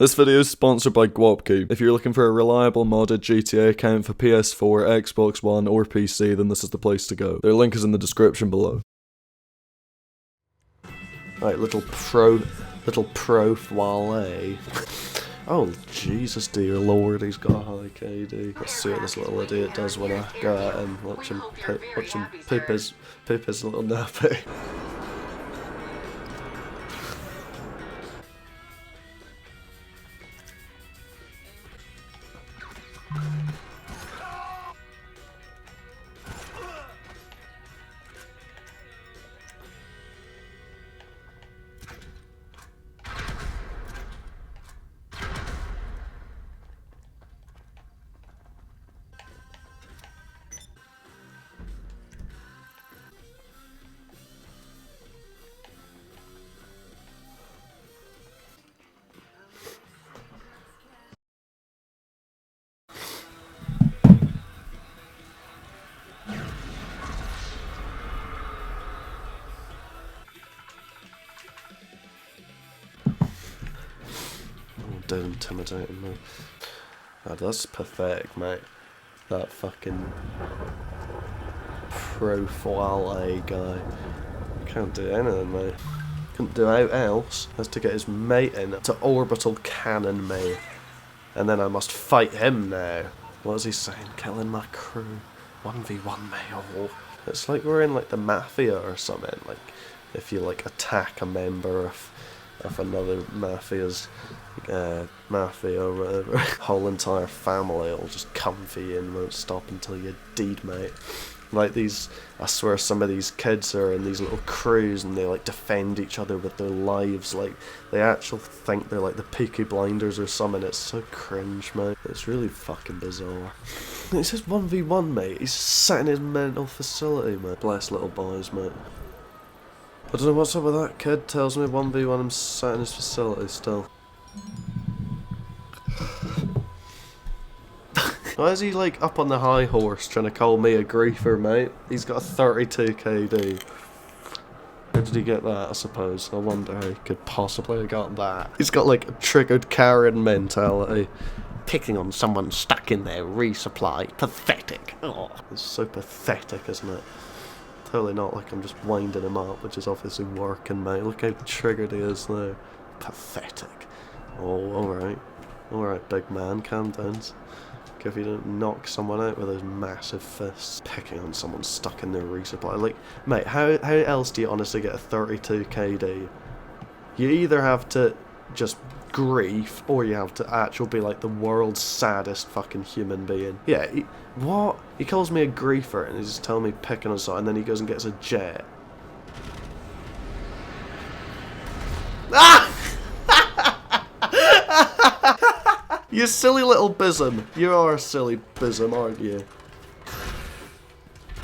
This video is sponsored by Guapku. If you're looking for a reliable modded GTA account for PS4, Xbox One, or PC, then this is the place to go. Their link is in the description below. Right, little profile. Oh, Jesus dear lord, he's got a high KD. Let's see what this little idiot does when I go at him. Watch him poop his little nappy. Dead intimidating, man. Oh, that's pathetic, mate. That fucking profile A guy. Can't do anything, mate. Couldn't do out else. Has to get his mate in to orbital cannon me. And then I must fight him now. What is he saying? Killing my crew. 1v1 me. Oh. It's like we're in like the mafia or something. Like if you like attack a member of another mafia's mafia or whatever, whole entire family will just come for you and won't stop until you're dead, mate. Like these, I swear some of these kids are in these little crews and they like defend each other with their lives, like they actually think they're like the Peaky Blinders or something. It's so cringe, mate. It's really fucking bizarre. It says 1v1, mate. He's sat in his mental facility, mate. Bless little boys, mate. I don't know what's up with that kid. Tells me 1v1 I'm sat in his facility still. Why is he like up on the high horse trying to call me a griefer, mate? He's got a 32 KD. Where did he get that, I suppose? I wonder how he could possibly have got that. He's got like a triggered Karen mentality. Picking on someone stuck in their resupply. Pathetic. Oh, it's so pathetic, isn't it? Totally not like I'm just winding him up, which is obviously working, mate. Look how triggered he is there. Pathetic. Oh, alright. Alright, big man, calm down. If you don't knock someone out with those massive fists. Picking on someone stuck in their resupply. Like, mate, how else do you honestly get a 32 KD? You either have to just grief, or you have to actually be like the world's saddest fucking human being. Yeah, what? He calls me a griefer and he's just telling me picking on something, and then he goes and gets a jet. Ah! You silly little bizzum. You are a silly bizzum, aren't you?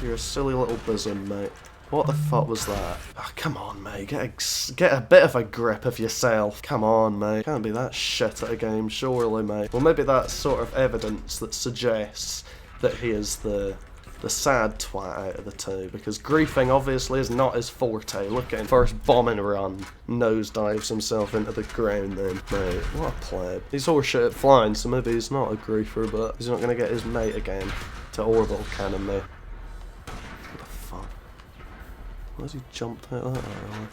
You're a silly little bizzum, mate. What the fuck was that? Oh, come on, mate. Get a bit of a grip of yourself. Come on, mate. Can't be that shit at a game, surely, mate. Well, maybe that's sort of evidence that suggests that he is the sad twat out of the two, because griefing obviously is not his forte. Look at him. First bombing run, nosedives himself into the ground then. Mate, what a pleb. He's horseshit at flying, so maybe he's not a griefer, but he's not going to get his mate again to orbital cannon me. What the fuck? Why has he jumped out of that earlier?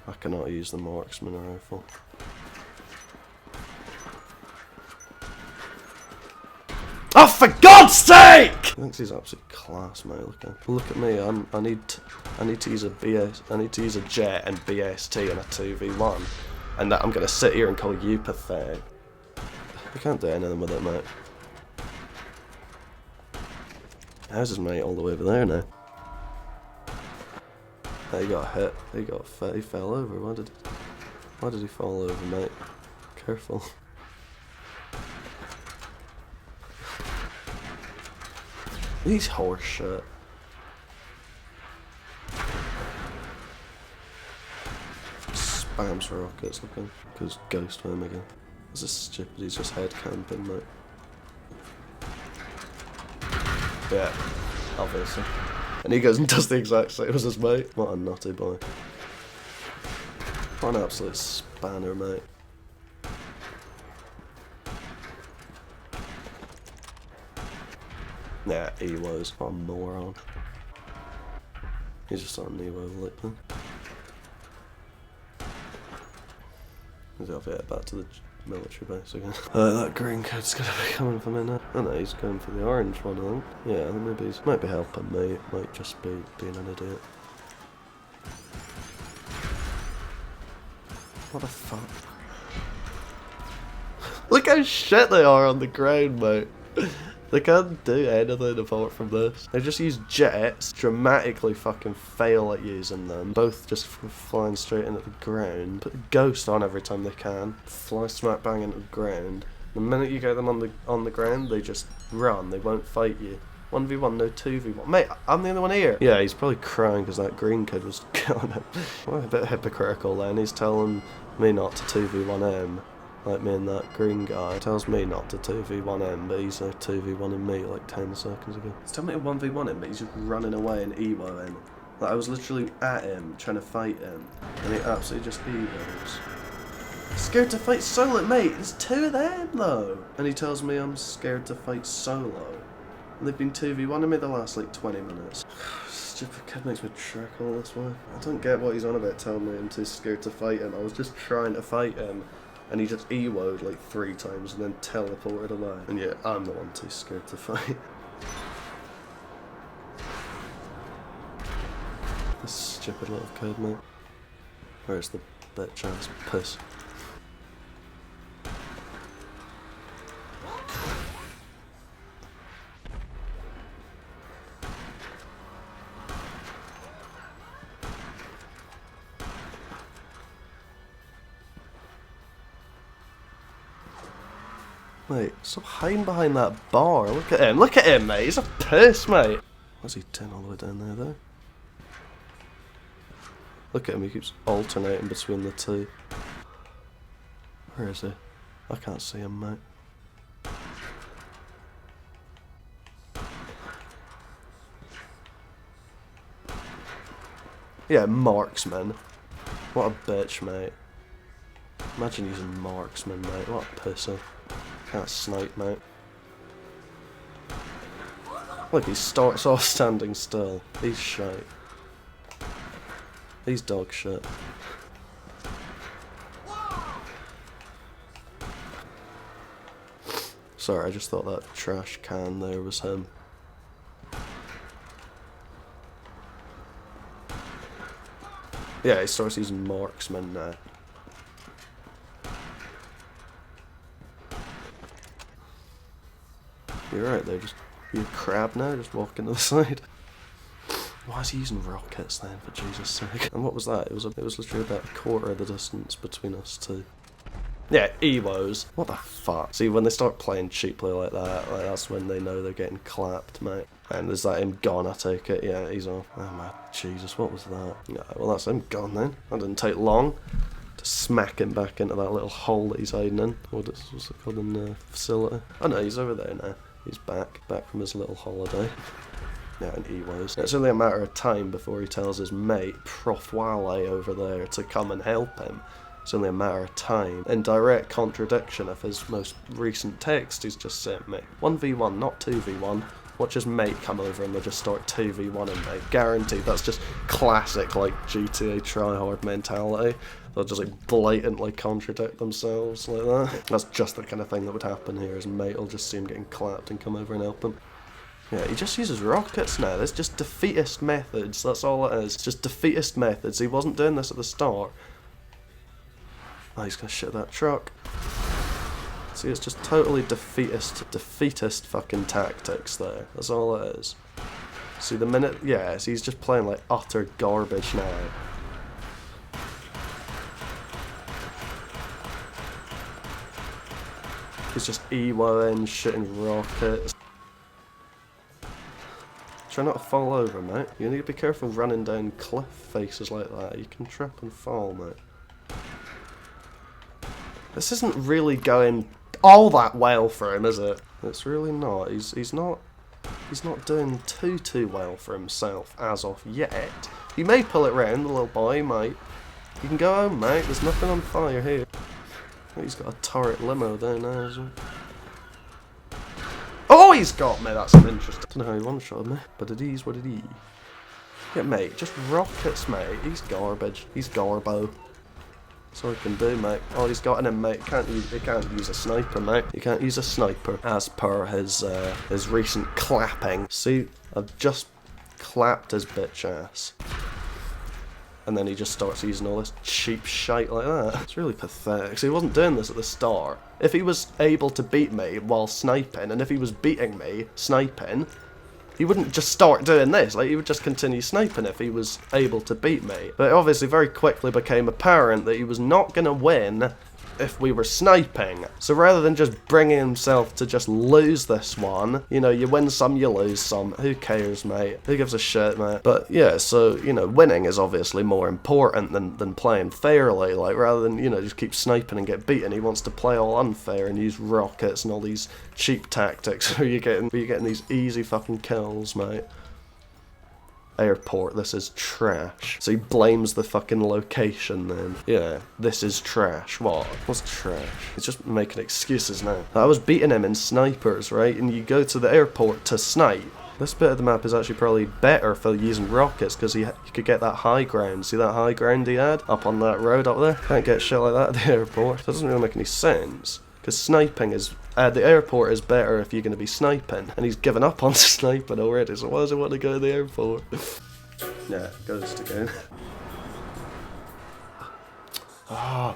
I cannot use the marksman rifle. Oh, for God's sake! I think he's absolute class, mate. Look at me. I need to use a BS. I need to use a jet and BST in a 2v1, and that I'm gonna sit here and call you pathetic. I can't do anything with it, mate. How's his mate all the way over there now? He got hit. He fell over. Why did he fall over, mate? Careful. He's horseshit. Spams rockets looking. Goes ghost for him again. This is stupid. He's just head camping, mate. Yeah, obviously. And he goes and does the exact same as his mate. What a nutty boy. What an absolute spanner, mate. Yeah, he was. What a moron. He's just on Ewo Lickman. He's off, yeah, back to the military base again. That green code's gonna be coming for me now. Oh no, he's going for the orange one, I think. Yeah, maybe he might be helping me. It might just be being an idiot. What the fuck? Look how shit they are on the ground, mate. They can't do anything apart from this. They just use jets, dramatically fucking fail at using them. Both just flying straight into the ground. Put a ghost on every time they can. Fly smack bang into the ground. The minute you get them on the ground, they just run. They won't fight you. 1v1, no 2v1. Mate, I'm the only one here. Yeah, he's probably crying because that green kid was killing him. Well, a bit hypocritical then. He's telling me not to 2v1 him. Like me and that green guy tells me not to 2v1 him, but he's 2v1 in me like 10 seconds ago. He's telling me to 1v1 him, but he's just running away and Ewoing. Like I was literally at him, trying to fight him, and he absolutely just Ewos. Scared to fight solo, mate, there's 2 of them though! And he tells me I'm scared to fight solo. And they've been 2v1ing me the last like 20 minutes. Stupid kid makes me trick all this way. I don't get what he's on about telling me I'm too scared to fight him. I was just trying to fight him. And he just Ewo'd like 3 times and then teleported away. And yeah, I'm the one too scared to fight. This stupid little kid, mate. Where's the bitch ass piss? Mate, stop hiding behind that bar. Look at him, mate. He's a piss, mate. What's he doing all the way down there, though? Look at him, he keeps alternating between the 2. Where is he? I can't see him, mate. Yeah, marksman. What a bitch, mate. Imagine using marksman, mate. What a pussy. Can't snipe, mate. Look, he starts off standing still. He's shite. He's dog shit. Sorry, I just thought that trash can there was him. Yeah, he starts using marksman now. You're right there, just you a crab now, just walking to the side. Why is he using rockets then, for Jesus' sake? And what was that? It was literally about a quarter of the distance between us 2. Yeah, Ewos. What the fuck? See, when they start playing cheaply like that, like, that's when they know they're getting clapped, mate. And is that him gone, I take it? Yeah, he's off. Oh my Jesus, what was that? Yeah, well that's him gone then. That didn't take long to smack him back into that little hole that he's hiding in. What's it called in the facility? Oh no, he's over there now. He's back from his little holiday. Yeah, and he was. It's only a matter of time before he tells his mate, Prof Wale over there, to come and help him. It's only a matter of time. In direct contradiction of his most recent text he's just sent me. 1v1, not 2v1. Watch his mate come over and they'll just start 2v1ing, mate. Guaranteed. That's just classic, like, GTA Tryhard mentality. They'll just, like, blatantly contradict themselves like that. That's just the kind of thing that would happen here. His mate will just see him getting clapped and come over and help him. Yeah, he just uses rockets now. That's just defeatist methods. That's all it is. Just defeatist methods. He wasn't doing this at the start. Oh, he's gonna shit that truck. See, it's just totally defeatist fucking tactics there. That's all it is. See, the minute, yeah, so he's just playing like utter garbage now. He's just Ewoing, shooting rockets. Try not to fall over, mate. You need to be careful running down cliff faces like that. You can trip and fall, mate. This isn't really going all that well for him, is it? It's really not. He's he's not doing too well for himself as of yet. He may pull it round, the little boy, mate. You can go home, mate. There's nothing on fire here. He's got a turret limo there now as well. Oh, he's got me. That's interesting. Don't know how he one-shotted me, but it is what it is. Yeah, mate. Just rockets, mate. He's garbage. He's garbo. That's all he can do, mate. Oh, he's got him, mate. He can't use a sniper, mate. He can't use a sniper, as per his recent clapping. See, I've just clapped his bitch ass. And then he just starts using all this cheap shite like that. It's really pathetic. So he wasn't doing this at the start. If he was able to beat me while sniping, and if he was beating me sniping, he wouldn't just start doing this. Like, he would just continue sniping if he was able to beat me. But it obviously very quickly became apparent that he was not going to win if we were sniping. So rather than just bringing himself to just lose this one, you know, you win some, you lose some. Who cares, mate? Who gives a shit, mate? But yeah, so, you know, winning is obviously more important than playing fairly. Like, rather than, you know, just keep sniping and get beaten, he wants to play all unfair and use rockets and all these cheap tactics where you're getting these easy fucking kills, mate. Airport, this is trash. So he blames the fucking location then. Yeah, this is trash. What? What's trash? He's just making excuses now. I was beating him in snipers, right? And you go to the airport to snipe. This bit of the map is actually probably better for using rockets because you could get that high ground. See that high ground he had? Up on that road up there? Can't get shit like that at the airport. That doesn't really make any sense. Because sniping is, the airport is better if you're going to be sniping. And he's given up on sniping already, so why does he want to go to the airport? Yeah, goes to go. Oh.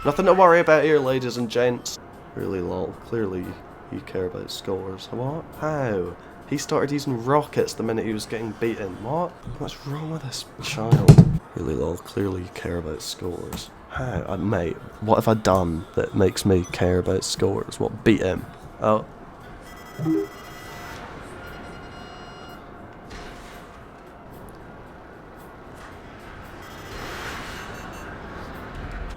Nothing to worry about here, ladies and gents. Really lol, clearly you care about scores. What? How? He started using rockets the minute he was getting beaten. What? What's wrong with this child? Really lol, clearly you care about scores. How? Mate, what have I done that makes me care about scores? What, beat him? Oh.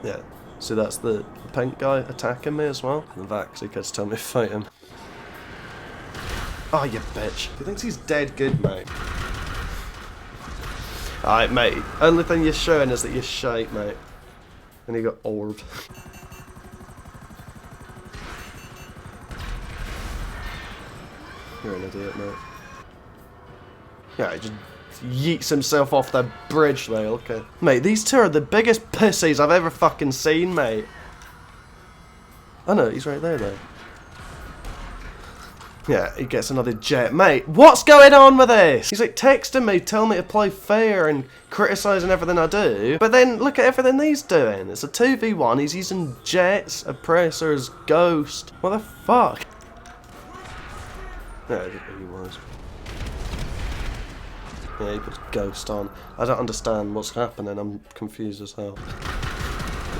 Yeah, so that's the pink guy attacking me as well. And Vax, he could tell me to fight him. Oh, you bitch. He thinks he's dead good, mate. Alright, mate. Only thing you're showing is that you're shite, mate. And he got orbed. You're an idiot, mate. Yeah, he just yeets himself off the bridge there, okay. Mate, these two are the biggest pussies I've ever fucking seen, mate. Oh no, he's right there, though. Yeah, he gets another jet. Mate, what's going on with this? He's like texting me, telling me to play fair and criticising everything I do. But then look at everything he's doing. It's a 2v1, he's using jets, oppressors, ghost. What the fuck? Yeah, he was. Yeah, he puts ghost on. I don't understand what's happening, I'm confused as hell.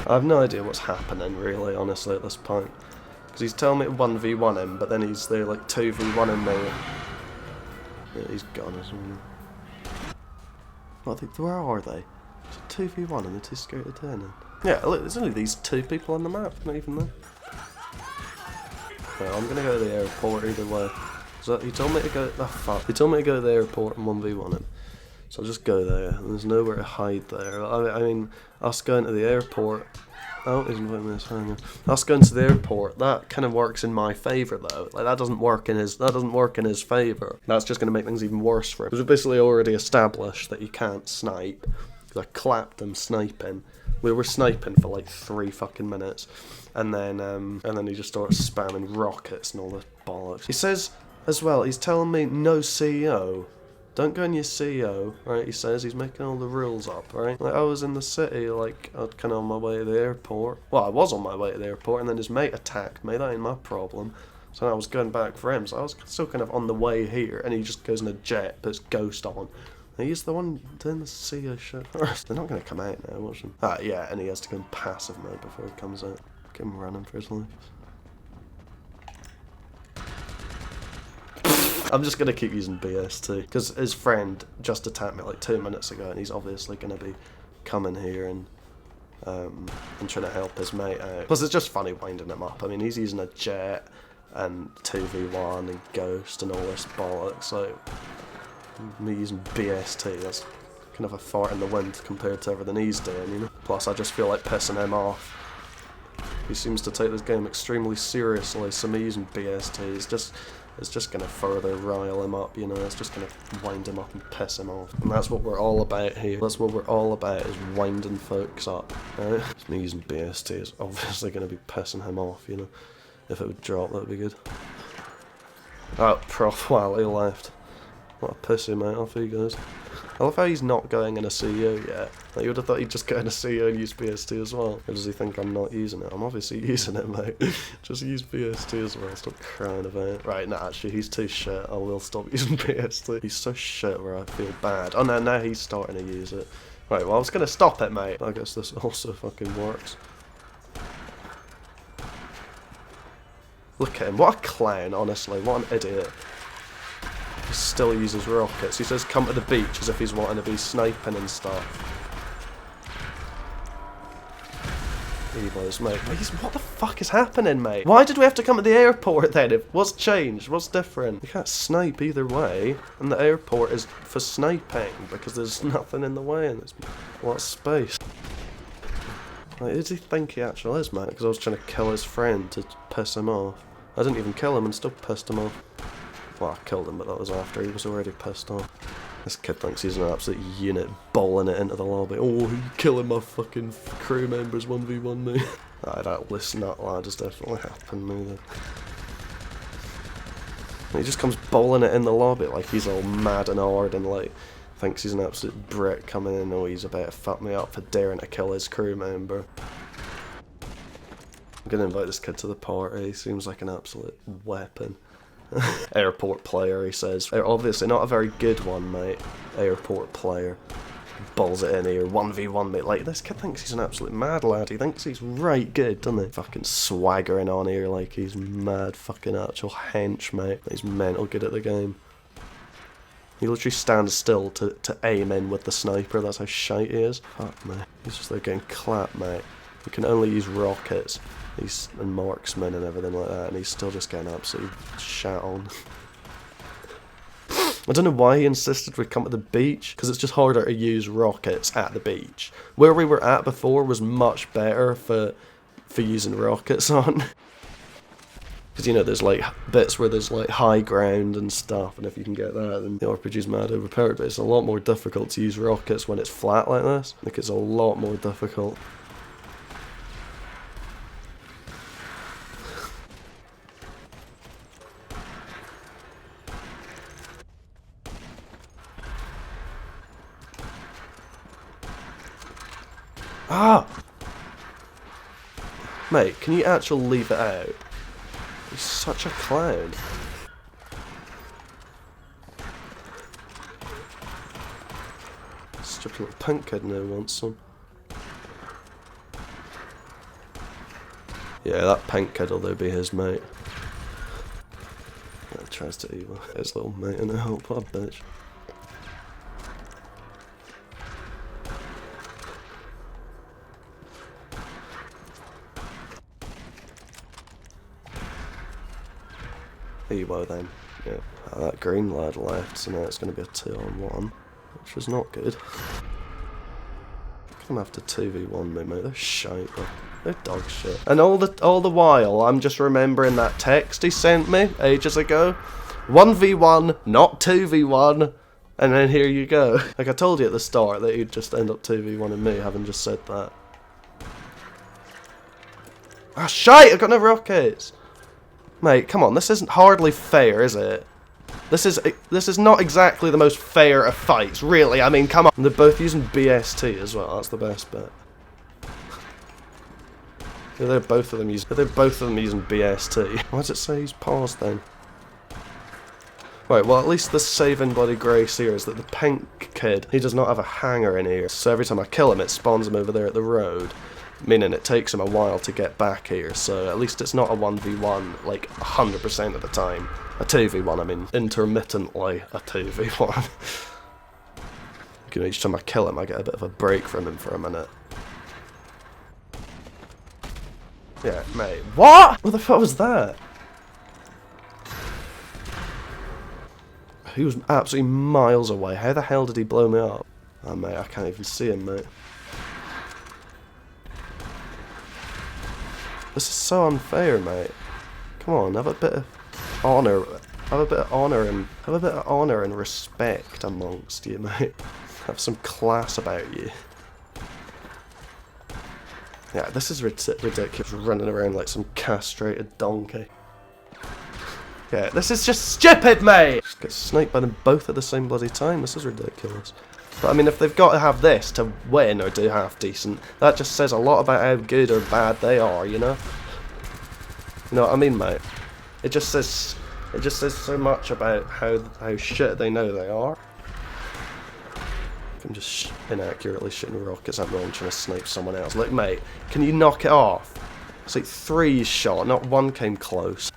I have no idea what's happening, really, honestly, at this point. Because he's telling me to 1v1 him, but then he's there like 2v1ing me. Yeah, he's gone as well. Where are they? It's a 2v1 and they're too scared to turn in. Yeah, look, there's only these two people on the map, not even them. Right, I'm gonna go to the airport either way. So he told me to go. Oh fuck! He told me to go to the airport and 1v1 him. So I'll just go there. There's nowhere to hide there. I mean, us going to the airport. Oh, he's inviting me this hang. Us going to the airport. That kind of works in my favour though. Like that doesn't work in his. That doesn't work in his favour. That's just going to make things even worse for him. Because we've basically already established that you can't snipe. Because I clapped him sniping. We were sniping for like 3 fucking minutes, and then he just starts spamming rockets and all this bollocks. He says as well. He's telling me no CEO. Don't go in your CEO, right? He says he's making all the rules up, right? Like I was in the city, like I was kind of on my way to the airport. Well, I was on my way to the airport, and then his mate attacked me. That ain't my problem. So I was going back for him. So I was still kind of on the way here, and he just goes in a jet, puts ghost on. And he's the one doing the CEO shit first. They're not going to come out now, watch them. Ah, yeah, and he has to go in passive mode before he comes out. Get him running for his life. I'm just going to keep using BS too, because his friend just attacked me like 2 minutes ago, and he's obviously going to be coming here and trying to help his mate out. Plus it's just funny winding him up. I mean, he's using a jet, and 2v1 and Ghost and all this bollocks. Like, me using BST, that's kind of a fart in the wind compared to everything he's doing, you know? Plus, I just feel like pissing him off. He seems to take this game extremely seriously, so me using BST is just gonna further rile him up, you know? It's just gonna wind him up and piss him off. And that's what we're all about here. That's what we're all about, is winding folks up, right? Me using BST is obviously gonna be pissing him off, you know? If it would drop, that would be good. Oh, Prof, while he left. What a pussy, mate, off he goes. I love how he's not going in a CEO yet. Like, you would have thought he'd just go in a CEO and use BST as well. Or does he think I'm not using it? I'm obviously using it, mate. Just use BST as well, stop crying about it. Right, nah, actually, he's too shit. I will stop using BST. He's so shit where I feel bad. Oh, no, now he's starting to use it. Right, well, I was gonna stop it, mate. I guess this also fucking works. Look at him, what a clown, honestly, what an idiot. He still uses rockets. He says come to the beach as if he's wanting to be sniping and stuff. Evos, mate. What the fuck is happening, mate? Why did we have to come to the airport then? What's changed? What's different? You can't snipe either way, and the airport is for sniping because there's nothing in the way and there's a lot of space. Like, who does he think he actually is, mate? Because I was trying to kill his friend to piss him off. I didn't even kill him and still pissed him off. Well, I killed him, but that was after he was already pissed off. This kid thinks he's an absolute unit, bowling it into the lobby. Oh, you killing my fucking crew members 1v1 me. That listen, that lad has definitely happened me then. And he just comes bowling it in the lobby like he's all mad and hard and like thinks he's an absolute Brit coming in. Oh, he's about to fuck me up for daring to kill his crew member. I'm gonna invite this kid to the party. He seems like an absolute weapon. Airport player, he says. Obviously not a very good one, mate. Airport player. Balls it in here, 1v1, mate. Like, this kid thinks he's an absolute mad lad. He thinks he's right good, doesn't he? Fucking swaggering on here like he's mad fucking actual hench, mate. He's mental good at the game. He literally stands still to aim in with the sniper. That's how shite he is. Fuck, mate. He's just there getting clapped, mate. He can only use rockets. And marksmen and everything like that, and he's still just getting absolutely shat on. I don't know why he insisted we'd come to the beach, because it's just harder to use rockets at the beach. Where we were at before was much better for using rockets on. Because, you know, there's like bits where there's like high ground and stuff, and if you can get that, then the RPG's mad overpowered, but it's a lot more difficult to use rockets when it's flat like this. Like, it's a lot more difficult. Ah! Mate, can you actually leave it out? He's such a clown. Stupid little punk kid now wants some. Yeah, that pink kid will be his mate. He tries to evil his little mate in a help, what a bitch. Evo then, yeah. That green lad left, so now it's going to be a 2-on-1, which is not good. I'm gonna have to 2v1 me, mate. They're shite, bro. They're dog shit. And all the while, I'm just remembering that text he sent me ages ago. 1v1, not 2v1. And then here you go. Like I told you at the start that you'd just end up 2v1ing me, having just said that. Ah, shite! I've got no rockets! Mate, come on, this isn't hardly fair, is it? This is not exactly the most fair of fights, really. I mean, come on. And they're both using BST as well. That's the best bit. Yeah, they're both of them using BST. Why does it say he's paused then? Right, well, at least the saving bloody grace here is that the pink kid, he does not have a hanger in here. So every time I kill him, it spawns him over there at the road. Meaning it takes him a while to get back here, so at least it's not a 1v1, like, 100% of the time. A 2v1, I mean, intermittently a 2v1. You know, each time I kill him, I get a bit of a break from him for a minute. Yeah, mate. What? What the fuck was that? He was absolutely miles away. How the hell did he blow me up? Oh, mate, I can't even see him, mate. This is so unfair, mate. Come on, have a bit of honour. Have a bit of honour and respect amongst you, mate. Have some class about you. Yeah, this is ridiculous. Running around like some castrated donkey. Yeah, this is just stupid, mate! Just get sniped by them both at the same bloody time. This is ridiculous. But I mean, if they've got to have this to win or do half decent, that just says a lot about how good or bad they are, you know? You know what I mean, mate? It just says so much about how shit they know they are. I'm just inaccurately shooting rockets at them trying to snipe someone else. Look, mate, can you knock it off? It's like 3 shot, not one came close.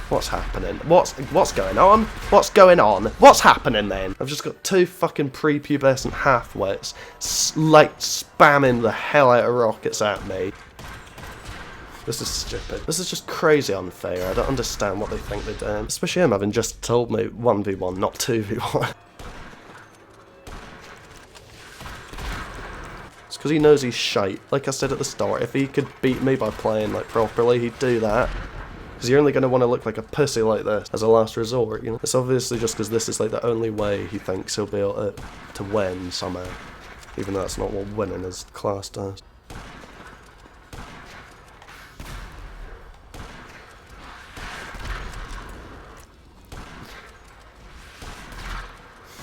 What's happening? What's going on? What's going on? What's happening then? I've just got 2 fucking prepubescent half-wits like spamming the hell out of rockets at me. This is stupid. This is just crazy unfair. I don't understand what they think they're doing. Especially him having just told me 1v1, not 2v1. It's because he knows he's shite. Like I said at the start, if he could beat me by playing like properly, he'd do that. Because you're only going to want to look like a pussy like this as a last resort, you know? It's obviously just because this is like the only way he thinks he'll be able to win somehow. Even though that's not what winning his class does.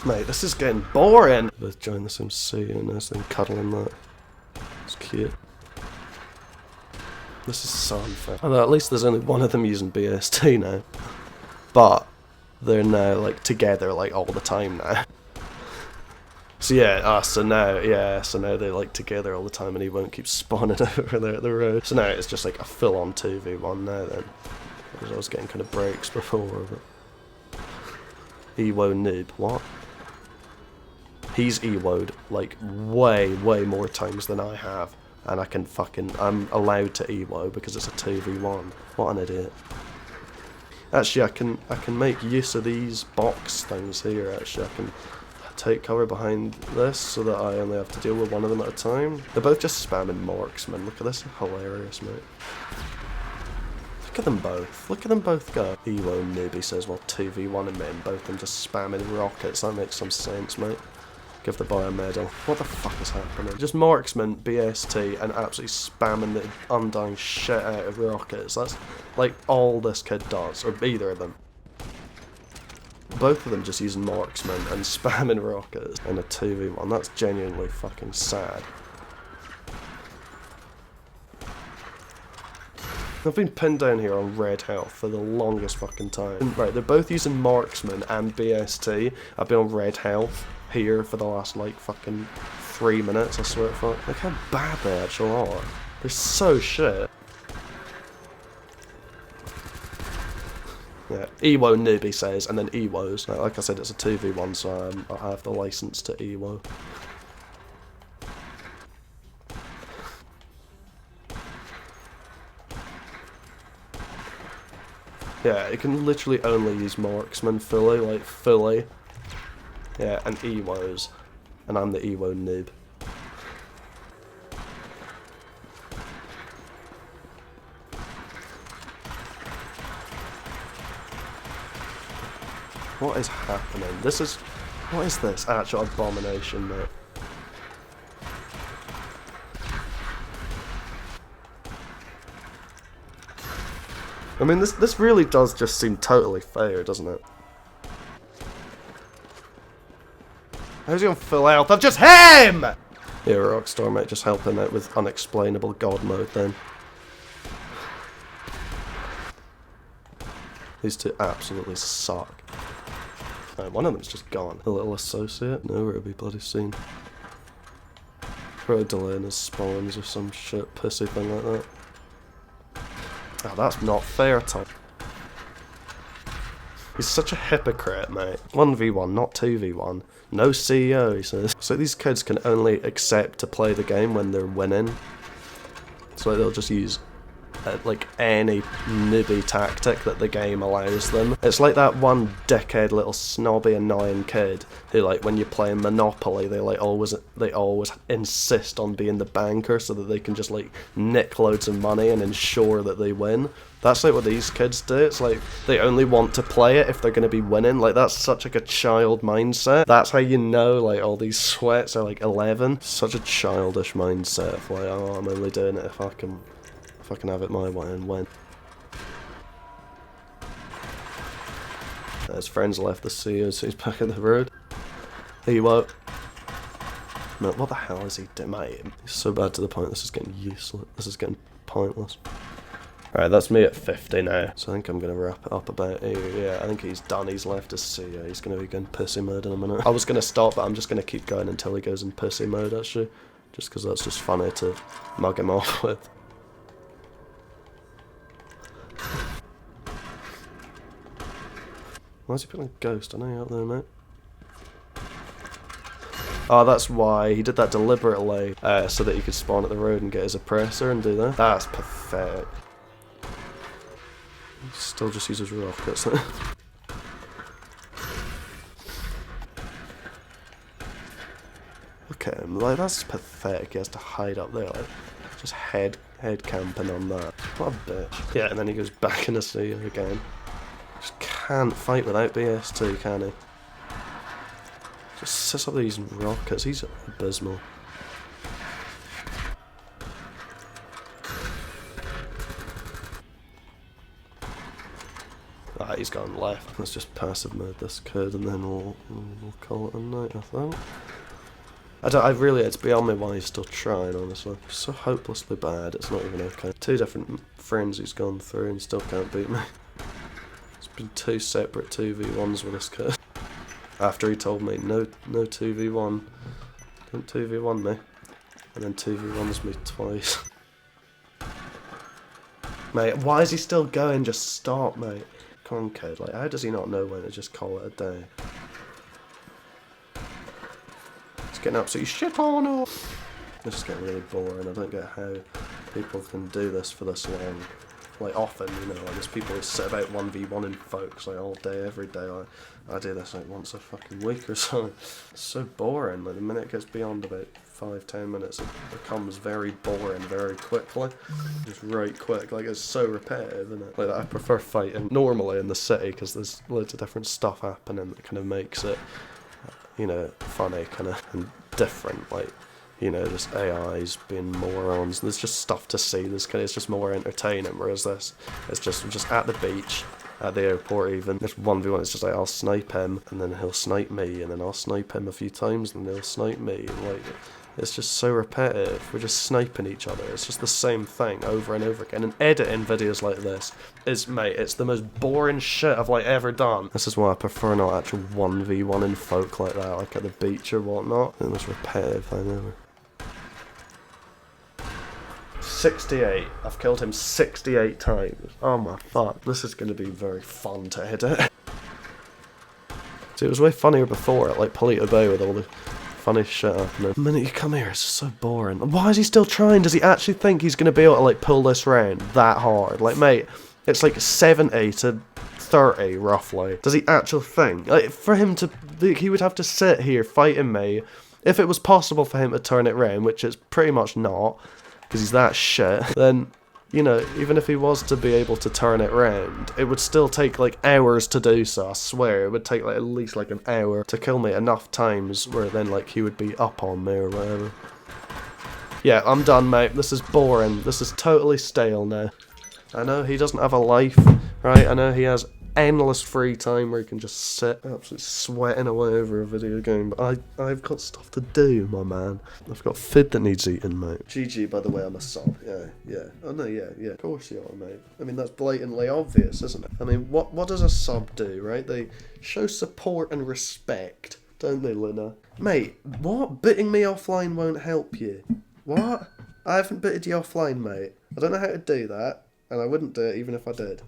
Mate, this is getting boring! Both join the same sea and this thing cuddling that. It's cute. This is so unfair. Although at least there's only one of them using BST now. But they're now like together like all the time now. So yeah, so now they're like together all the time and he won't keep spawning over there at the road. So now it's just like a full-on 2v1 now then. Because I was getting kind of breaks before, but... Ewo noob, what? He's Ewo'd like way more times than I have. And I'm allowed to Ewo because it's a 2v1. What an idiot. Actually, I can make use of these box things here, actually. I can take cover behind this so that I only have to deal with one of them at a time. They're both just spamming marksman. Look at this, hilarious, mate. Look at them both. Look at them both go. Ewo noob, says, well, 2v1 and men, both of them just spamming rockets. That makes some sense, mate. Give the boy a medal. What the fuck is happening? Just marksman, BST, and absolutely spamming the undying shit out of rockets. That's like all this kid does, or either of them. Both of them just using marksman and spamming rockets in a 2v1. That's genuinely fucking sad. I've been pinned down here on red health for the longest fucking time. Right, they're both using marksman and BST. I've been on red health here for the last like fucking 3 minutes, I swear to fuck. Look how bad they actually are. They're so shit. Yeah, Ewo noob, says, and then Ewos. Now, like I said, it's a 2v1, so I have the license to Ewo. Yeah, you can literally only use marksman fully, like fully. Yeah, and Ewos. And I'm the Ewo noob. What is happening? What is this actual abomination, mate? I mean, this really does just seem totally fair, doesn't it? How's he on full health? I've just hit him! Yeah, Rockstar, mate, just help him out with unexplainable god mode then. These two absolutely suck. Right, one of them's just gone. A little associate? Nowhere to be bloody seen. Probably delaying his spawns or some shit pissy thing like that. Oh, that's not fair, Tom. He's such a hypocrite, mate. 1v1, not 2v1. No CEO, he says. So these kids can only accept to play the game when they're winning. So they'll just use like any newbie tactic that the game allows them. It's like that one dickhead little snobby annoying kid who, like, when you're playing Monopoly, they always insist on being the banker so that they can just like nick loads of money and ensure that they win. That's like what these kids do. It's like they only want to play it if they're going to be winning. Like, that's such like a child mindset. That's how you know like all these sweats are like 11. Such a childish mindset of like, oh, I'm only doing it if I can have it my way and win. His friends left the CEO, so he's back in the road. He won't. No, what the hell is he doing, mate? He's so bad to the point this is getting useless. This is getting pointless. Alright, that's me at 50 now. So I think I'm going to wrap it up about here. Yeah, I think he's done. He's left his CEO. He's going to be going pussy mode in a minute. I was going to stop, but I'm just going to keep going until he goes in pussy mode, actually. Just because that's just funny to mug him off with. Why is he putting a ghost? I know you're out there, mate. Oh, that's why. He did that deliberately, so that he could spawn at the road and get his oppressor and do that. That's pathetic. He still just uses rockets. Look at him. Like, that's pathetic. He has to hide up there, like, just head camping on that. What a bitch. Yeah, and then he goes back in the sea again. Just can't fight without BS2, can he? Just sits up there using rockets. He's abysmal. Ah, he's gone left. Let's just passive mode this kid and then we'll call it a night, I think. It's beyond me why he's still trying, honestly. He's so hopelessly bad, it's not even okay. 2 different friends he's gone through and still can't beat me. Been 2 separate 2v1s with this kid. After he told me no 2v1, don't 2v1 me, and then 2v1s me twice. Mate, why is he still going? Just stop, mate. Come on, kid. Like, how does he not know when to just call it a day? It's getting absolutely shit on off. This is getting really boring. I don't get how people can do this for this long. Like, often, you know, like, there's people who sit about 1v1 in folks, like, all day, every day. I do this, like, once a fucking week or so. It's so boring. Like, the minute it gets beyond about 5-10 minutes, it becomes very boring very quickly. Just right quick. Like, it's so repetitive, isn't it? Like, I prefer fighting normally in the city, because there's loads of different stuff happening that kind of makes it, you know, funny, kind of, and different, like, you know, just AIs being morons. There's just stuff to see. It's just more entertaining. Whereas this, it's just at the beach, at the airport even. This 1v1, it's just like, I'll snipe him, and then he'll snipe me, and then I'll snipe him a few times, and he'll snipe me. And like, it's just so repetitive. We're just sniping each other. It's just the same thing over and over again. And editing videos like this is, mate, it's the most boring shit I've like ever done. This is why I prefer not actual 1v1 in folk like that, like at the beach or whatnot. The most repetitive thing ever. 68. I've killed him 68 times. Oh my fuck. This is going to be very fun to edit. See, it was way funnier before at like Polito Bay with all the funny shit happening. The minute you come here, it's so boring. Why is he still trying? Does he actually think he's going to be able to like pull this round that hard? Like, mate, it's like 70 to 30 roughly. Does he actually think? Like, for him to, he would have to sit here fighting me. If it was possible for him to turn it round, which it's pretty much not, because he's that shit, then, you know, even if he was to be able to turn it round, it would still take like hours to do so. I swear it would take like at least like an hour to kill me enough times where then like he would be up on me or whatever. Yeah, I'm done, mate. This is boring. This is totally stale now. I know he doesn't have a life, right? I know he has endless free time where he can just sit absolutely sweating away over a video game, but I've got stuff to do, my man. I've got food that needs eating, mate. GG, by the way, I'm a sub. Yeah. Oh no, yeah, of course you are, mate. I mean, that's blatantly obvious, isn't it? I mean, what does a sub do, right? They show support and respect, don't they, Luna? Mate, what? Bitting me offline won't help you. What? I haven't bitted you offline, mate. I don't know how to do that, and I wouldn't do it even if I did.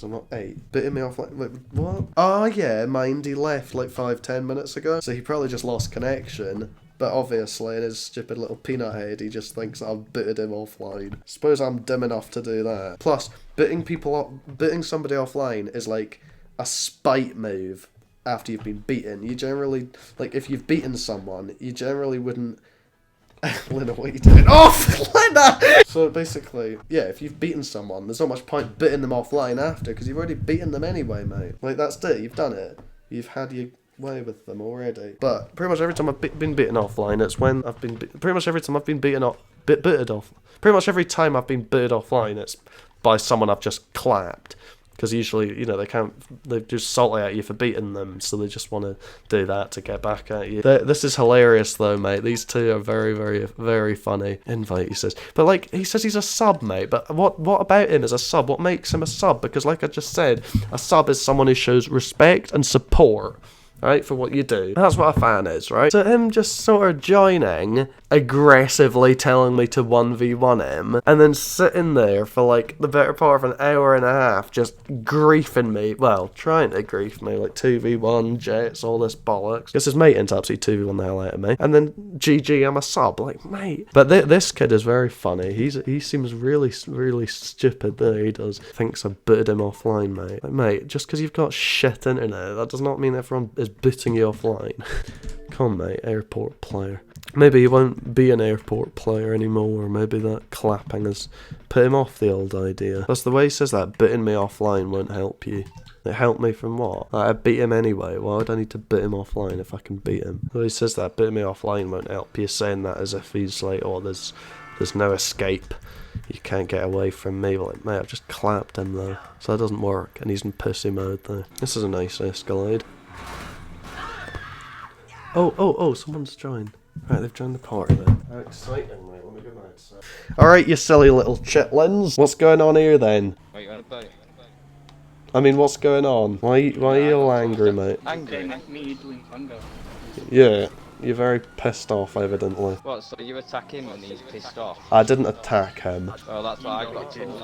because I'm not 8. Bitting me off like, wait, what? Oh yeah, Mindy left like 5-10 minutes ago, so he probably just lost connection. But obviously, in his stupid little peanut head, he just thinks that I've bitted him offline. Suppose I'm dumb enough to do that. Plus, bitting somebody offline is like a spite move after you've been beaten. You generally, like, if you've beaten someone, you generally wouldn't... Lena, what are you doing? Off, Lena! So basically, yeah, if you've beaten someone, there's not much point bitting them offline after, because you've already beaten them anyway, mate. Like, that's it, you've done it. You've had your way with them already. But pretty much every time I've been beaten offline, it's when I've been... pretty much every time I've been beaten off... bitted off. Pretty much every time I've been bitted offline, it's by someone I've just clapped. Because usually, you know, they're just salty at you for beating them, so they just want to do that to get back at you. This is hilarious, though, mate. These two are very, very, very funny. Invite, he says. But, like, he says he's a sub, mate. But what about him as a sub? What makes him a sub? Because, like I just said, a sub is someone who shows respect and support, right, for what you do. That's what a fan is, right? So him just sort of joining, aggressively telling me to 1v1 him, and then sitting there for like the better part of an hour and a half just griefing me, well, trying to grief me, like 2v1, jets, all this bollocks. Guess his mate ends up absolutely 2v1 the hell out of me. And then GG, I'm a sub, like, mate. But this kid is very funny. He seems really, really stupid there, he does. Thinks I booted him offline, mate. Like, mate, just because you've got shit internet, that does not mean everyone is booting you offline. Come on, mate, airport player. Maybe he won't be an airport player anymore, or maybe that clapping has put him off the old idea. Plus, the way he says that, bitting me offline won't help you. It helped me from what? Like, I beat him anyway. Why would I need to bit him offline if I can beat him? The way he says that, bitting me offline won't help you, saying that as if he's like, oh, there's no escape. You can't get away from me. Well, like, mate, I've just clapped him though. So that doesn't work, and he's in pussy mode though. This is a nice Escalade. Oh, someone's joined. Right, they've joined the party then. How exciting, mate. Let me go outside. Alright, you silly little chitlins. What's going on here then? What you want to play? I mean, what's going on? Why are you all angry, mate? Angry? Me doing hunger. Yeah, you're very pissed off, evidently. What, so you attack him and he's pissed off? I didn't attack him. Well, that's what I got told.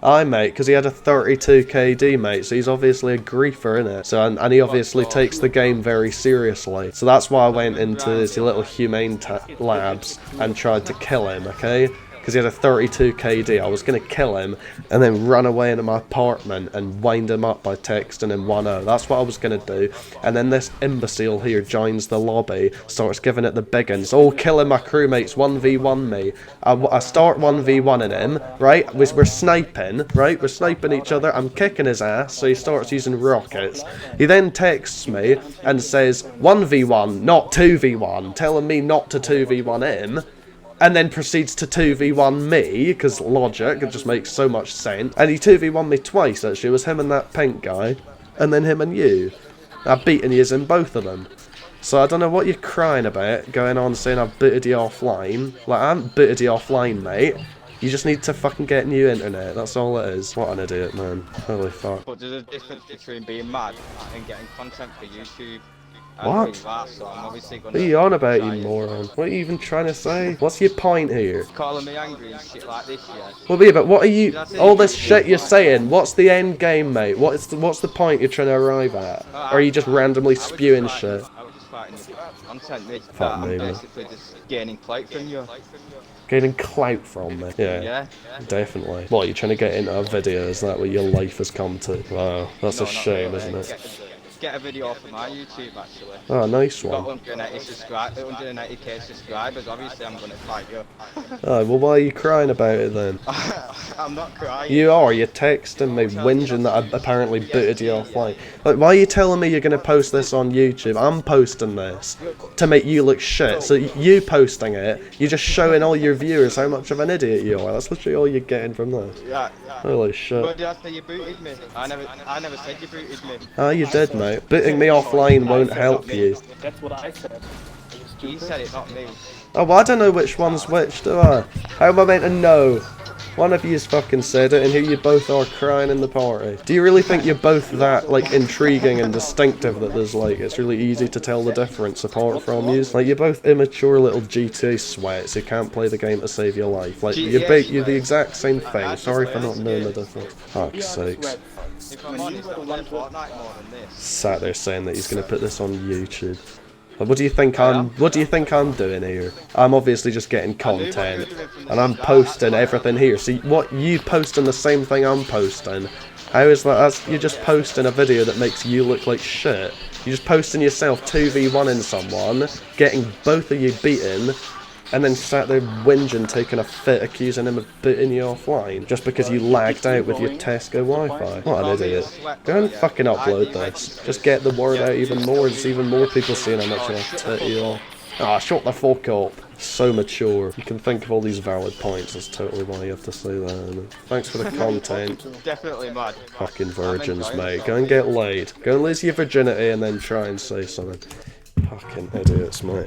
Aye, mate, because he had a 32 KD, mate, so he's obviously a griefer, innit? So, and he obviously takes the game very seriously. So that's why I went into his little humane labs and tried to kill him, okay? Because he had a 32 KD. I was going to kill him and then run away into my apartment and wind him up by texting him 1-0. That's what I was going to do. And then this imbecile here joins the lobby, starts giving it the big uns. Oh, killing my crewmates, 1v1 me. I start 1v1ing him, right? We're sniping, right? We're sniping each other. I'm kicking his ass, so he starts using rockets. He then texts me and says 1v1, not 2v1, telling me not to 2v1 him. And then proceeds to 2v1 me, because logic, it just makes so much sense. And he 2v1 me twice, actually. It was him and that pink guy, and then him and you. I've beaten yous in both of them. So I don't know what you're crying about, going on saying I've booted you offline. Like, I haven't booted you offline, mate. You just need to fucking get new internet, that's all it is. What an idiot, man. Holy fuck. But there's a difference between being mad and getting content for YouTube. What? What are you on about, you moron? What are you even trying to say? What's your point here? Calling me angry and shit like this, yeah? Well, yeah, but what are you... all this shit you're saying, what's the end game, mate? What's the point you're trying to arrive at? Or are you just randomly spewing shit? I was just fighting your content, mate. Fuck me, I'm man. basically just gaining clout from you. Getting clout from me? Yeah, definitely. What, you're trying to get into a video? Is that what your life has come to? Wow, that's a shame, isn't it? Get a video off of my YouTube, actually. Oh, nice one. Got 190k subscribers, obviously I'm going to fight you. Oh, well, why are you crying about it then? I'm not crying. You are, you're texting me, whinging that I apparently booted you offline. Like, why are you telling me you're going to post this on YouTube? I'm posting this to make you look shit. So you posting it, you're just showing all your viewers how much of an idiot you are. That's literally all you're getting from this. Yeah. Holy shit. But did I say you booted me? I never said you booted me. Oh, you did, mate. Booting me offline won't help you. That's what I said. You said it, not me. Oh, well, I don't know which one's which, do I? How am I meant to know? One of you's fucking said it, and here you both are crying in the party. Do you really think you're both that, like, intriguing and distinctive that there's, like, it's really easy to tell the difference apart from you? Like, you're both immature little GTA sweats who can't play the game to save your life. Like, you're the exact same thing. Sorry for not knowing the difference. Fuck's sakes. If I'm honest, I play Fortnite more than this. Sat there saying that he's gonna put this on YouTube. What do you think I'm doing here? I'm obviously just getting content, and I'm posting everything here. See, what you posting the same thing I'm posting? How is that? You're just posting a video that makes you look like shit. You're just posting yourself 2v1ing someone, getting both of you beaten, and then sat there whinging, taking a fit, accusing him of beating you offline just because you lagged out with your Tesco Wi-Fi. What an idiot. Go and fucking upload this. Just get the word out even more. There's even more people seeing how much you'll tit you off. Ah, shut the fuck up. So mature. You can think of all these valid points. That's totally why you have to say that. And thanks for the content. Definitely mad. Fucking virgins, mate. Go and get laid. Go and lose your virginity and then try and say something. Fucking idiots, mate.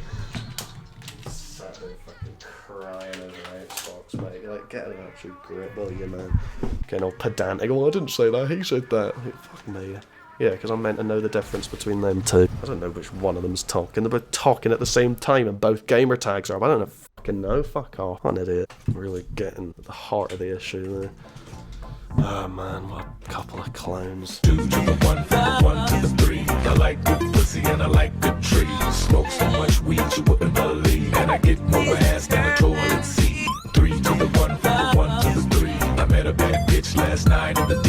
Mate, like, get an actual grip, will you, man? Getting all pedantic. Oh, I didn't say that, he said that. Fuck me. Yeah, because I'm meant to know the difference between them two. I don't know which one of them's talking. They're both talking at the same time and both gamer tags are up. I don't fucking know. Fuck off. What an idiot. I'm really getting at the heart of the issue there. Oh man, what a couple of clowns. 2 to the 1, from the 1 to the 3. I like good pussy and I like good trees. Smoke so much weed you wouldn't believe. And I get more ass than a toilet seat. 3 to the 1, from the 1 to the 3. I met a bad bitch last night in the